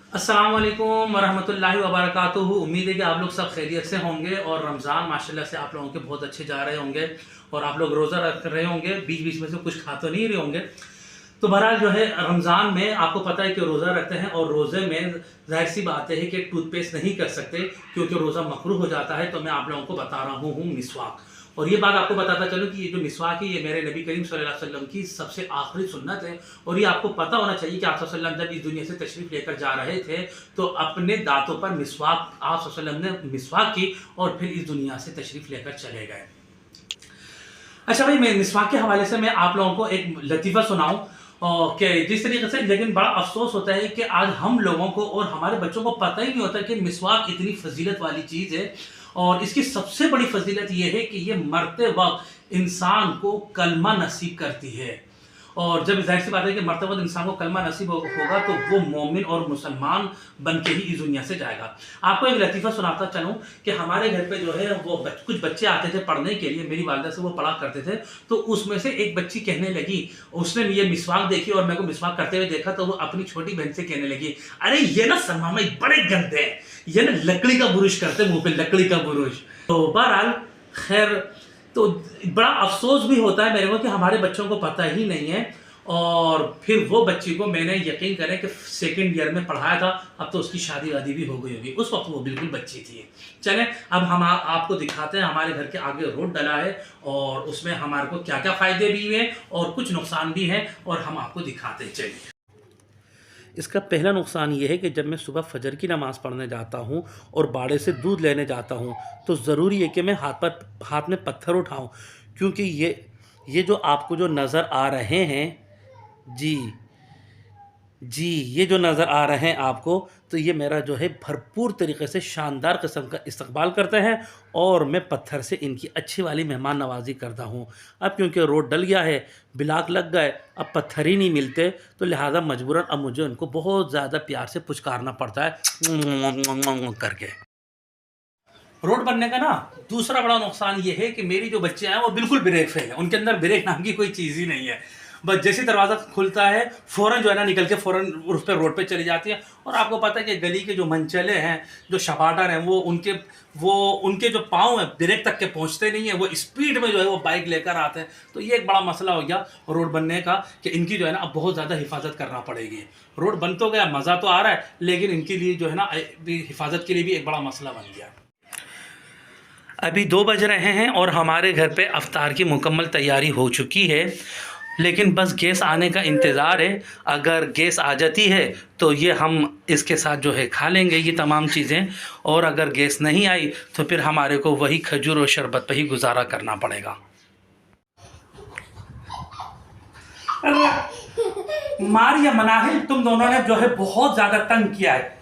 अस्सलाम वालेकुम वरहमतुल्लाहि वबरकातुहू। उम्मीद है कि आप लोग सब खैरियत से होंगे और रमज़ान माशाल्लाह से आप लोगों के बहुत अच्छे जा रहे होंगे और आप लोग रोज़ा रख रहे होंगे, बीच बीच में से कुछ खा तो नहीं रहे होंगे। तो बहरहाल जो है रमज़ान में आपको पता है कि रोज़ा रखते हैं और रोज़े में ज़ाहिर सी बात है कि टूथपेस्ट नहीं कर सकते क्योंकि रोज़ा मकरूह हो जाता है। तो मैं आप लोगों को बता रहा हूँ मिसवाक। और ये बात आपको बताता चलूँ कि ये जो मिसवाक है ये मेरे नबी करीम सल्लल्लाहु अलैहि वसल्लम की सबसे आखिरी सुन्नत है। और ये आपको पता होना चाहिए कि आप सल्लल्लाहु अलैहि वसल्लम जब इस दुनिया से तशरीफ़ लेकर जा रहे थे तो अपने दांतों पर मिसवाक आप सल्लल्लाहु अलैहि वसल्लम ने मिसवाक की और फिर इस दुनिया से तशरीफ़ लेकर चले गए। अच्छा भाई, मैं मिसवाक के हवाले से मैं आप लोगों को एक लतीफ़ा सुनाऊं कि जिस तरीके से, लेकिन बड़ा अफसोस होता है कि आज हम लोगों को और हमारे बच्चों को पता ही नहीं होता कि मिसवाक इतनी फजीलत वाली चीज़ है। और इसकी सबसे बड़ी फजीलत यह है कि ये मरते वक्त इंसान को कलमा नसीब करती है। और जब जाहिर सी बात है कि मरते वक्त इंसान को कलमा नसीब होगा तो वो मोमिन और मुसलमान बन के ही इस दुनिया से जाएगा। आपको एक लतीफ़ा सुनाता चलूँ कि हमारे घर पे जो है वो कुछ बच्चे आते थे पढ़ने के लिए, मेरी वालिदा से वो पढ़ा करते थे। तो उसमें से एक बच्ची कहने लगी, उसने ये मिसवाक देखी और मेरे को मिसवाक करते हुए देखा तो वो अपनी छोटी बहन से कहने लगी, अरे ये ना सलमा में बड़े गंदे हैं, ये ना लकड़ी का बुरुश करते मुंह पे, लकड़ी का बुरुश। तो बहरहाल खैर, तो बड़ा अफसोस भी होता है मेरे को कि हमारे बच्चों को पता ही नहीं है। और फिर वो बच्ची को मैंने यकीन करें कि सेकंड ईयर में पढ़ाया था, अब तो उसकी शादी वादी भी हो गई होगी, उस वक्त वो बिल्कुल बच्ची थी। चलें अब हम आपको दिखाते हैं, हमारे घर के आगे रोड डला है और उसमें हमारे को क्या क्या फ़ायदे भी हुए और कुछ नुकसान भी हैं और हम आपको दिखाते हैं। चलिए, इसका पहला नुकसान ये है कि जब मैं सुबह फजर की नमाज़ पढ़ने जाता हूँ और बाड़े से दूध लेने जाता हूँ तो ज़रूरी है कि मैं हाथ में पत्थर उठाऊँ, क्योंकि ये जो आपको जो नज़र आ रहे हैं, जी जी, ये जो नज़र आ रहे हैं आपको, तो ये मेरा जो है भरपूर तरीके से शानदार किस्म का इस्तकबाल करते हैं और मैं पत्थर से इनकी अच्छी वाली मेहमान नवाजी करता हूँ। अब क्योंकि रोड डल गया है, ब्लॉक लग गए, अब पत्थर ही नहीं मिलते, तो लिहाजा मजबूरन अब मुझे उनको बहुत ज़्यादा प्यार से पुचकारना पड़ता है करके। रोड बनने का ना दूसरा बड़ा नुकसान ये है कि मेरी जो बच्चे हैं वो बिल्कुल ब्रेक फेल है, उनके अंदर ब्रेक नाम की कोई चीज़ ही नहीं है। बस जैसे दरवाज़ा खुलता है फ़ौरन जो है ना निकल के फ़ौरन उस पर रोड पे चली जाती है। और आपको पता है कि गली के जो मंचले हैं, जो शपाटर हैं, वो उनके जो पाँव हैं ब्रेक तक के पहुंचते नहीं है, वो स्पीड में जो है वो बाइक लेकर आते हैं। तो ये एक बड़ा मसला हो गया रोड बनने का कि इनकी जो है ना अब बहुत ज़्यादा हिफाजत करना पड़ेगी। रोड बन तो गया, मज़ा तो आ रहा है, लेकिन इनके लिए जो है ना हिफाजत के लिए भी एक बड़ा मसला बन गया। अभी 2 बज रहे हैं और हमारे घर पे अफ्तार की मुकम्मल तैयारी हो चुकी है, लेकिन बस गैस आने का इंतज़ार है। अगर गैस आ जाती है तो ये हम इसके साथ जो है खा लेंगे ये तमाम चीज़ें, और अगर गैस नहीं आई तो फिर हमारे को वही खजूर और शरबत पर ही गुजारा करना पड़ेगा। मार या मनाहिल, तुम दोनों ने जो है बहुत ज़्यादा तंग किया है।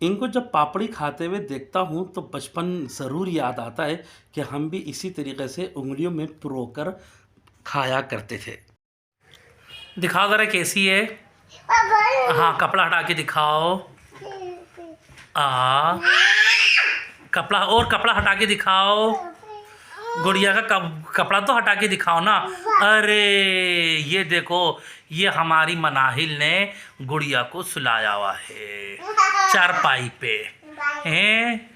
इनको जब पापड़ी खाते हुए देखता हूँ तो बचपन ज़रूर याद आता है कि हम भी इसी तरीके से उंगलियों में पुरोकर खाया करते थे। दिखाओ ज़रा कैसी है। हाँ, कपड़ा हटा के दिखाओ। कपड़ा हटा के दिखाओ। गुड़िया का कपड़ा तो हटा के दिखाओ ना। अरे ये देखो, ये हमारी मनाहिल ने गुड़िया को सुलाया हुआ है चारपाई पे हैं।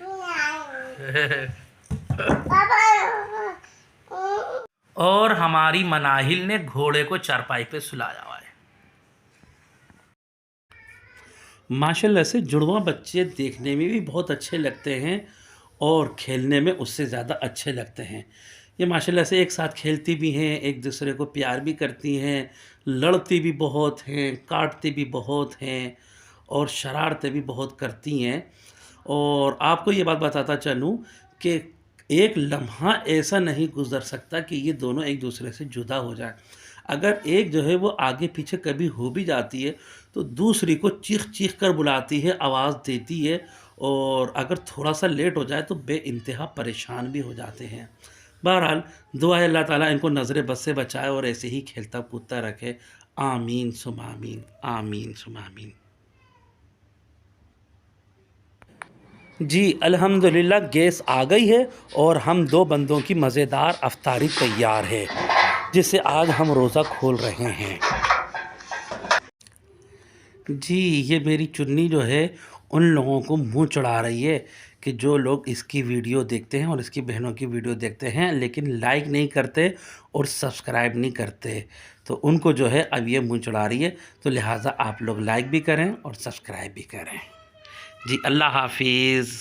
और हमारी मनाहिल ने घोड़े को चारपाई पे सुलाया हुआ है। माशाल्लाह से जुड़वा बच्चे देखने में भी बहुत अच्छे लगते हैं और खेलने में उससे ज़्यादा अच्छे लगते हैं। ये माशाल्लाह से एक साथ खेलती भी हैं, एक दूसरे को प्यार भी करती हैं, लड़ती भी बहुत हैं, काटती भी बहुत हैं और शरारतें भी बहुत करती हैं। और आपको ये बात बताता चलूँ कि एक लम्हा ऐसा नहीं गुज़र सकता कि ये दोनों एक दूसरे से जुदा हो जाए। अगर एक जो है वो आगे पीछे कभी हो भी जाती है तो दूसरी को चीख चीख कर बुलाती है, आवाज़ देती है, और अगर थोड़ा सा लेट हो जाए तो बेइंतहा परेशान भी हो जाते हैं। बहरहाल दुआ है अल्लाह ताला इनको नज़र बद से बचाए और ऐसे ही खेलता कूदता रखे। आमीन सुम आमीन, आमीन सुम आमीन। जी अल्हम्दुलिल्लाह गैस आ गई है और हम 2 बंदों की मज़ेदार अफ्तारी तैयार है, जिससे आज हम रोज़ा खोल रहे हैं। जी, ये मेरी चुन्नी जो है उन लोगों को मुँह चढ़ा रही है कि जो लोग इसकी वीडियो देखते हैं और इसकी बहनों की वीडियो देखते हैं लेकिन लाइक नहीं करते और सब्सक्राइब नहीं करते। तो उनको जो है अब ये मुँह चढ़ा रही है, तो लिहाज़ा आप लोग लाइक भी करें और सब्सक्राइब भी करें। जी, अल्लाह हाफ़िज़।